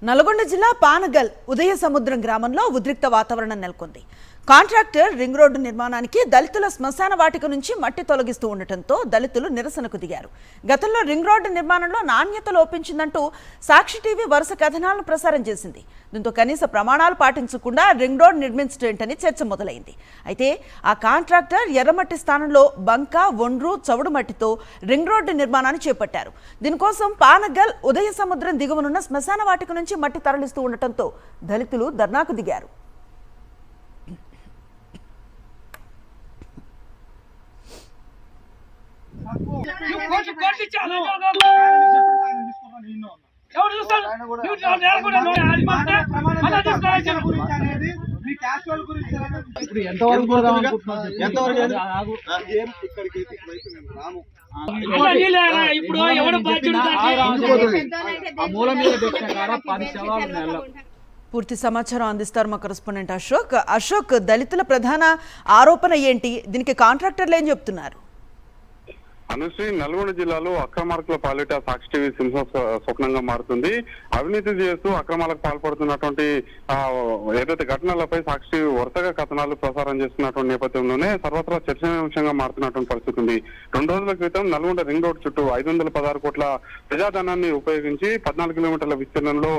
నల్గొండ జిల్లా పానగల్ ఉదయ సముద్రం గ్రామంలో ఉద్రిక్త వాతావరణం నెలకొంది. కాంట్రాక్టర్ రింగ్ రోడ్డు నిర్మాణానికి దళితుల శ్మశాన వాటిక నుంచి మట్టి తొలగిస్తూ ఉండటంతో దళితులు నిరసనకు దిగారు. గతంలో రింగ్ రోడ్డు నిర్మాణంలో నాణ్యత లోపించిందంటూ సాక్షి టీవీ వరుస కథనాలను ప్రసారం చేసింది. దీంతో కనీస ప్రమాణాలు పాటించకుండా రింగ్ రోడ్ నిర్మించటేంటని చర్చ మొదలైంది. అయితే ఆ కాంట్రాక్టర్ ఎర్రమట్టి స్థానంలో బంక, ఒండ్రు, చవుడు మట్టితో రింగ్ రోడ్డు నిర్మాణాన్ని చేపట్టారు. దీనికోసం పానగల్ ఉదయ సముద్రం దిగువనున్న శ్మశాన వాటిక నుంచి మట్టి తరలిస్తూ ఉండటంతో దళితులు ధర్నాకు దిగారు. పూర్తి సమాచారం అందిస్తారు మా కరెస్పాండెంట్ అశోక్. అశోక్, దళితుల ప్రధాన ఆరోపణ ఏంటి? దీనికి కాంట్రాక్టర్లు ఏం చెప్తున్నారు? అనుశ్రీ, నల్గొండ జిల్లాలో అక్రమార్కుల పాలిట సాక్షి టీవీ సింహ స్వప్నంగా మారుతుంది. అవినీతి చేస్తూ అక్రమాలకు పాల్పడుతున్నటువంటి ఏదైతే ఘటనలపై సాక్షి టీవీ వరుసగా కథనాలు ప్రసారం చేస్తున్నటువంటి నేపథ్యంలోనే సర్వత్రా చర్చనీయాంశంగా మారుతున్నటువంటి పరిస్థితి ఉంది. 2 రోజుల క్రితం నల్గొండ రింగ్ రోడ్ చుట్టూ 516 కోట్ల ప్రజాధనాన్ని ఉపయోగించి 14 కిలోమీటర్ల విస్తీర్ణంలో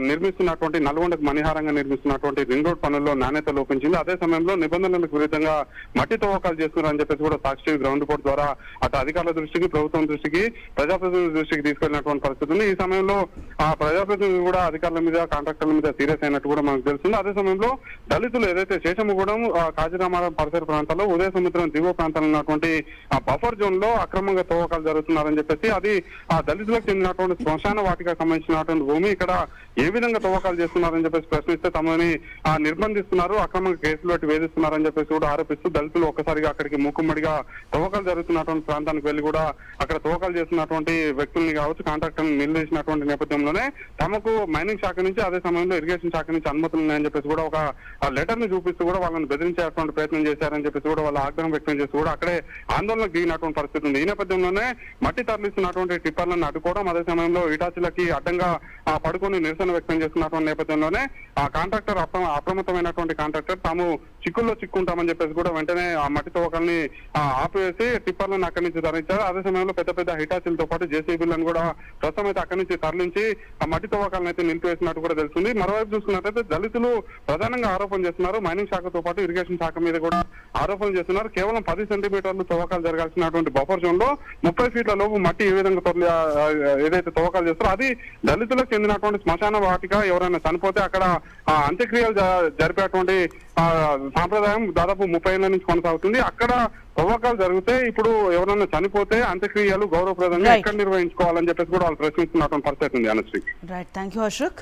నిర్మిస్తున్నటువంటి నల్గొండకు మణిహారంగా నిర్మిస్తున్నటువంటి రింగ్ రోడ్ పనుల్లో నాణ్యత లోపించింది. అదే సమయంలో నిబంధనలకు విరుద్ధంగా మట్టి తవ్వకాలు చేస్తున్నారని చెప్పేసి కూడా సాక్షి టీవీ గ్రౌండ్ రిపోర్ట్ ద్వారా అధికారుల దృష్టికి, ప్రభుత్వం దృష్టికి, ప్రజాప్రతినిధుల దృష్టికి తీసుకెళ్లినటువంటి పరిస్థితి ఉంది. ఈ సమయంలో ఆ ప్రజాప్రతినిధులు కూడా అధికారుల మీద, కాంట్రాక్టర్ల మీద సీరియస్ అయినట్టు కూడా మనకు తెలుస్తుంది. అదే సమయంలో దళితులు ఏదైతే శేషముగూడెం, కాజిరామారం పరిసర ప్రాంతాల్లో ఉదయ సముద్రం దిగువ ప్రాంతాల్లో ఉన్నటువంటి ఆ బఫర్ జోన్ లో అక్రమంగా తవ్వకాలు జరుగుతున్నారని చెప్పేసి, అది ఆ దళితులకు చెందినటువంటి శ్మశాన వాటికి సంబంధించినటువంటి భూమి ఇక్కడ ఏ విధంగా తవ్వకాలు చేస్తున్నారని చెప్పేసి ప్రశ్నిస్తే తమని నిర్బంధిస్తున్నారు, అక్రమంగా కేసులు పెట్టి వేధిస్తున్నారని చెప్పేసి కూడా ఆరోపిస్తూ దళితులు ఒక్కసారిగా అక్కడికి మూకుమ్మడిగా తవ్వకాలు జరుగుతున్నటువంటి ప్రాంతానికి వెళ్లి కూడా అక్కడ తవ్వకాలు చేస్తున్నటువంటి వ్యక్తుల్ని కావచ్చు, కాంట్రాక్టర్ని నిలదీసినటువంటి నేపథ్యంలోనే తమకు మైనింగ్ శాఖ నుంచి, అదే సమయంలో ఇరిగేషన్ శాఖ నుంచి అనుమతులు ఉన్నాయని చెప్పేసి కూడా ఒక లెటర్ ని చూపిస్తూ కూడా వాళ్ళని బెదిరించేటువంటి ప్రయత్నం చేశారని చెప్పేసి కూడా వాళ్ళ ఆగ్రహం వ్యక్తం చేస్తూ కూడా అక్కడే ఆందోళనకు దిగినటువంటి పరిస్థితి ఉంది. ఈ నేపథ్యంలోనే మట్టి తరలిస్తున్నటువంటి టిప్పర్లను అడ్డుకోవడం, అదే సమయంలో ఇటాచీలకి అడ్డంగా పడుకొని నిరసన వ్యక్తం చేస్తున్నటువంటి నేపథ్యంలోనే ఆ కాంట్రాక్టర్ అప్రమత్తమైనటువంటి కాంట్రాక్టర్ తాము చిక్కుల్లో చిక్కుంటామని చెప్పేసి కూడా వెంటనే ఆ మట్టి తవ్వకాలని ఆపివేసి టిప్పర్లను అక్కడి నుంచి తరలించారు. అదే సమయంలో పెద్ద పెద్ద హిటాచీలతో పాటు జేసీబీలను కూడా ప్రస్తుతం అయితే అక్కడి నుంచి తరలించి ఆ మట్టి తవ్వకాలను అయితే నిలిపివేసినట్టు కూడా తెలుస్తుంది. మరోవైపు చూసుకున్నట్లయితే దళితులు ప్రధానంగా ఆరోపణ చేస్తున్నారు, మైనింగ్ శాఖతో పాటు ఇరిగేషన్ శాఖ మీద కూడా ఆరోపణలు చేస్తున్నారు. కేవలం 10 సెంటీమీటర్లు తవ్వకాలు జరగాల్సినటువంటి బఫర్ జోన్ లో 30 ఫీట్ల లోపు మట్టి ఏ విధంగా ఏదైతే తవ్వకాలు చేస్తారో అది దళితులకు చెందినటువంటి శ్మశాన వాటిక. ఎవరైనా చనిపోతే అక్కడ అంత్యక్రియలు జరిపేటువంటి సాంప్రదాయం దాదాపు 30 ఏళ్ల నుంచి కొనసాగుతుంది. అక్కడ తవ్వకాలు జరిగితే ఇప్పుడు ఎవరైనా చనిపోతే అంత్యక్రియలు గౌరవప్రదంగా ఎక్కడ నిర్వహించుకోవాలని చెప్పేసి కూడా వాళ్ళు ప్రశ్నిస్తున్నటువంటి పరిస్థితి ఉంది. Anusri, right, thank you Ashok.